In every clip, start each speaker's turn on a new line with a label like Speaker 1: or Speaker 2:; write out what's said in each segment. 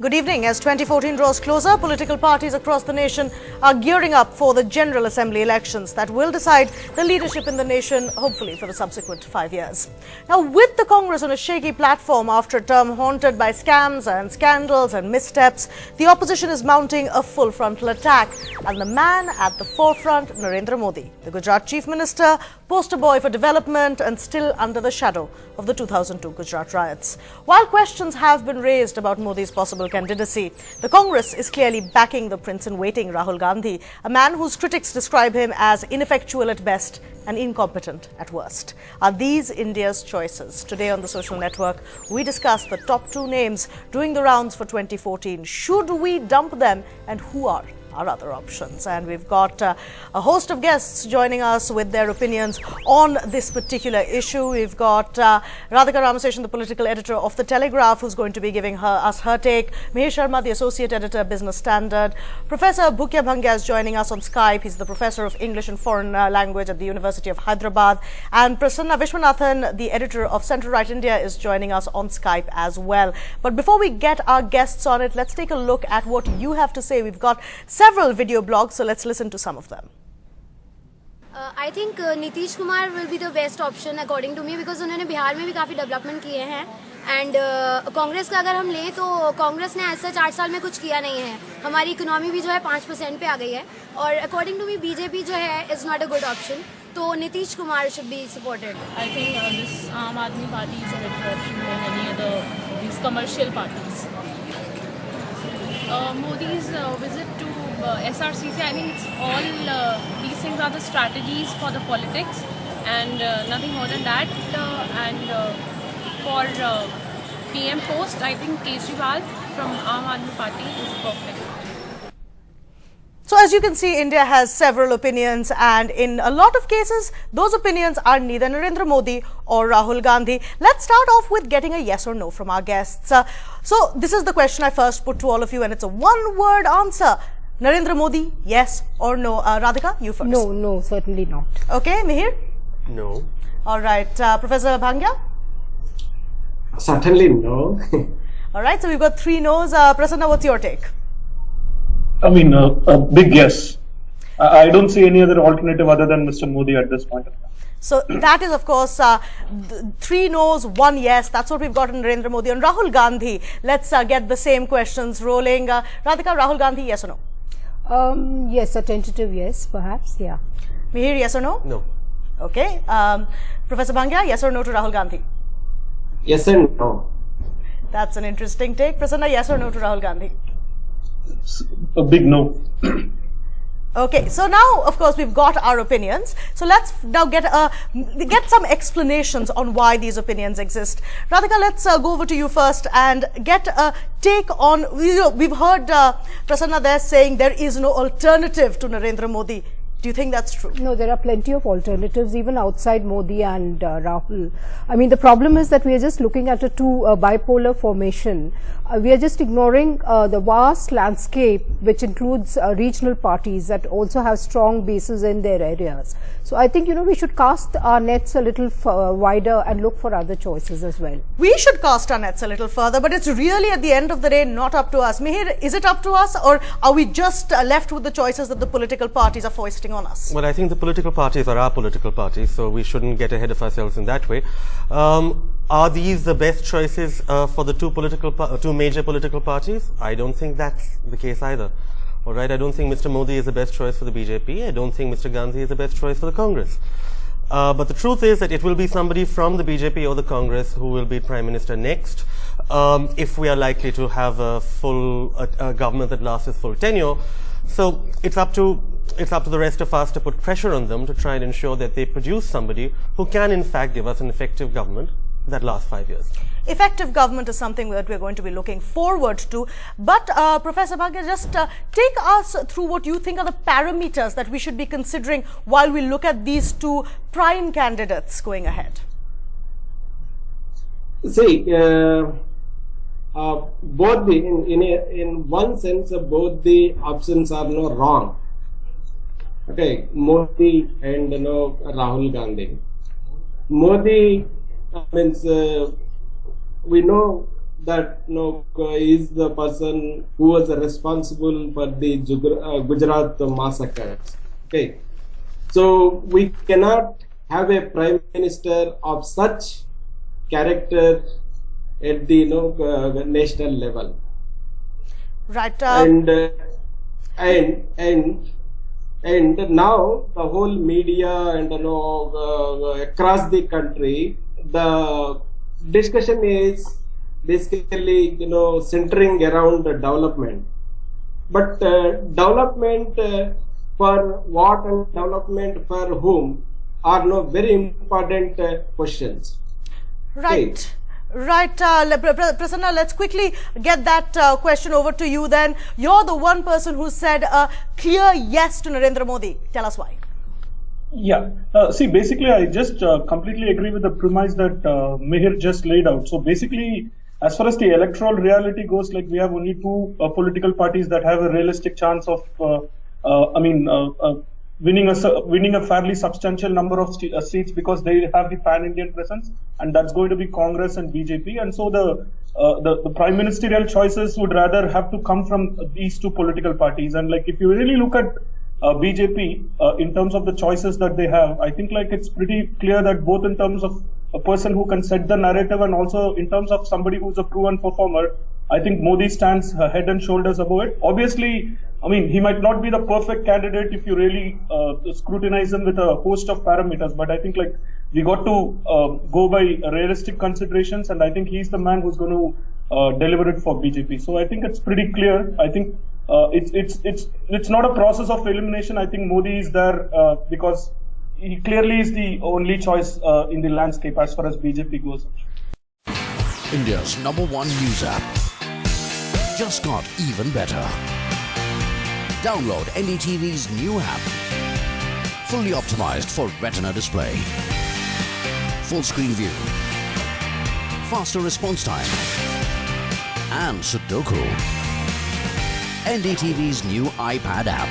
Speaker 1: Good evening. As 2014 draws closer, political parties across the nation are gearing up for the General Assembly elections that will decide the leadership in the nation, hopefully for the subsequent 5 years. Now, with the Congress on a shaky platform after a term haunted by scams and scandals and missteps, the opposition is mounting a full frontal attack. And the man at the forefront, Narendra Modi, the Gujarat Chief Minister, poster boy for development and still under the shadow of the 2002 Gujarat riots. While questions have been raised about Modi's possible candidacy, the Congress is clearly backing the prince-in-waiting Rahul Gandhi, a man whose critics describe him as ineffectual at best and incompetent at worst. Are these India's choices? Today on the social network, we discuss the top two names doing the rounds for 2014. Should we dump them, and who are our other options? And we've got a host of guests joining us with their opinions on this particular issue. We've got Radhika Ramaseshan, the political editor of The Telegraph, who's going to be giving us her take. Mihir Sharma, the associate editor, Business Standard. Professor Bhukya Bhangya is joining us on Skype. He's the professor of English and Foreign Language at the University of Hyderabad. And Prasanna Vishwanathan, the editor of Central Right India, is joining us on Skype as well. But before we get our guests on it, let's take a look at what you have to say. We've got several video blogs, so let's listen to some of them.
Speaker 2: I think Nitish Kumar will be the best option according to me, because उन्होंने बिहार में भी काफ़ी development किए हैं. And Congress का अगर हम लें तो कांग्रेस ने ऐसा 4 साल में कुछ किया नहीं है. हमारी इकोनॉमी भी जो है 5% पे आ गई है, और अकॉर्डिंग टू मी बीजेपी जो है is not a good option. तो Nitish Kumar should be supported.
Speaker 3: I think this Aam Aadmi party is a better option than any other these commercial parties. Modi's visit to SRCC, I think it's all these things are the strategies for the politics and nothing more than that. For PM post, I think Kejriwal from Aam Aadmi Party is perfect.
Speaker 1: So as you can see, India has several opinions, and in a lot of cases, those opinions are neither Narendra Modi or Rahul Gandhi. Let's start off with getting a yes or no from our guests. So this is the question I first put to all of you, and it's a one-word answer. Narendra Modi, yes or no? Radhika, you first.
Speaker 4: No, certainly not.
Speaker 1: Okay, Mihir?
Speaker 5: No.
Speaker 1: All right, Professor Bhangya?
Speaker 5: Certainly no.
Speaker 1: All right, so we've got 3 no's. Prasanna, what's your take?
Speaker 6: I mean, a big yes. I don't see any other alternative other than Mr. Modi at this point of time.
Speaker 1: So that is, of course, 3 no's, 1 yes. That's what we've got in Narendra Modi. And Rahul Gandhi, let's get the same questions rolling. Radhika, Rahul Gandhi, yes or no?
Speaker 4: Yes, a tentative yes, perhaps, yeah.
Speaker 1: Mihir, yes or no?
Speaker 5: No.
Speaker 1: Okay. Professor Bhangya, yes or no to Rahul Gandhi?
Speaker 5: Yes and no.
Speaker 1: That's an interesting take. Prasanna, yes or no to Rahul Gandhi?
Speaker 6: A big no.
Speaker 1: Okay, so now, of course, we've got our opinions. So let's now get some explanations on why these opinions exist. Radhika, let's go over to you first and get a take on, we've heard Prasanna there saying there is no alternative to Narendra Modi. Do you think that's true?
Speaker 4: No, there are plenty of alternatives even outside Modi and Rahul. I mean, the problem is that we are just looking at a bipolar formation. We are just ignoring the vast landscape, which includes regional parties that also have strong bases in their areas. So I think, we should cast our nets a little wider and look for other choices as well.
Speaker 1: We should cast our nets a little further, but it's really at the end of the day not up to us. Mihir, is it up to us, or are we just left with the choices that the political parties are foisting on us?
Speaker 5: Well, I think the political parties are our political parties, so we shouldn't get ahead of ourselves in that way. Are these the best choices for the two major political parties? I don't think that's the case either. All right, I don't think Mr. Modi is the best choice for the BJP. I don't think Mr. Gandhi is the best choice for the Congress. But the truth is that it will be somebody from the BJP or the Congress who will be Prime Minister next, if we are likely to have a full government that lasts its full tenure. So it's up to the rest of us to put pressure on them to try and ensure that they produce somebody who can in fact give us an effective government that lasts 5 years.
Speaker 1: Effective government is something that we're going to be looking forward to. But Professor Bhagya, just take us through what you think are the parameters that we should be considering while we look at these 2 prime candidates going ahead.
Speaker 7: See, both in one sense, both the options are not wrong. Okay, Modi and Rahul Gandhi. Modi means we know that is the person who was responsible for the Gujarat massacres. Okay, so we cannot have a prime minister of such character at the national level.
Speaker 1: Right.
Speaker 7: And now the whole media and across the country, the discussion is basically centering around the development. But development for what and development for whom are very important questions.
Speaker 1: Right.
Speaker 7: Okay.
Speaker 1: Right, Prasanna, let's quickly get that question over to you then. You're the one person who said a clear yes to Narendra Modi. Tell us why.
Speaker 6: Yeah. See, basically, I just completely agree with the premise that Mihir just laid out. So basically, as far as the electoral reality goes, like we have only two political parties that have a realistic chance of, winning a fairly substantial number of seats because they have the pan-Indian presence, and that's going to be Congress and BJP. And so the prime ministerial choices would rather have to come from these two political parties. And like if you really look at BJP in terms of the choices that they have, I think like it's pretty clear that both in terms of a person who can set the narrative and also in terms of somebody who's a proven performer, I think Modi stands head and shoulders above it. Obviously, I mean, he might not be the perfect candidate if you really scrutinize him with a host of parameters, but I think like we got to go by realistic considerations, and I think he's the man who's going to deliver it for BJP. So I think it's pretty clear. I think it's not a process of elimination. I think Modi is there because he clearly is the only choice in the landscape as far as BJP goes.
Speaker 8: India's #1 news app just got even better. Download NDTV's new app. Fully optimized for retina display. Full screen view. Faster response time. And Sudoku. NDTV's new iPad app.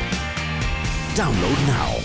Speaker 8: Download now.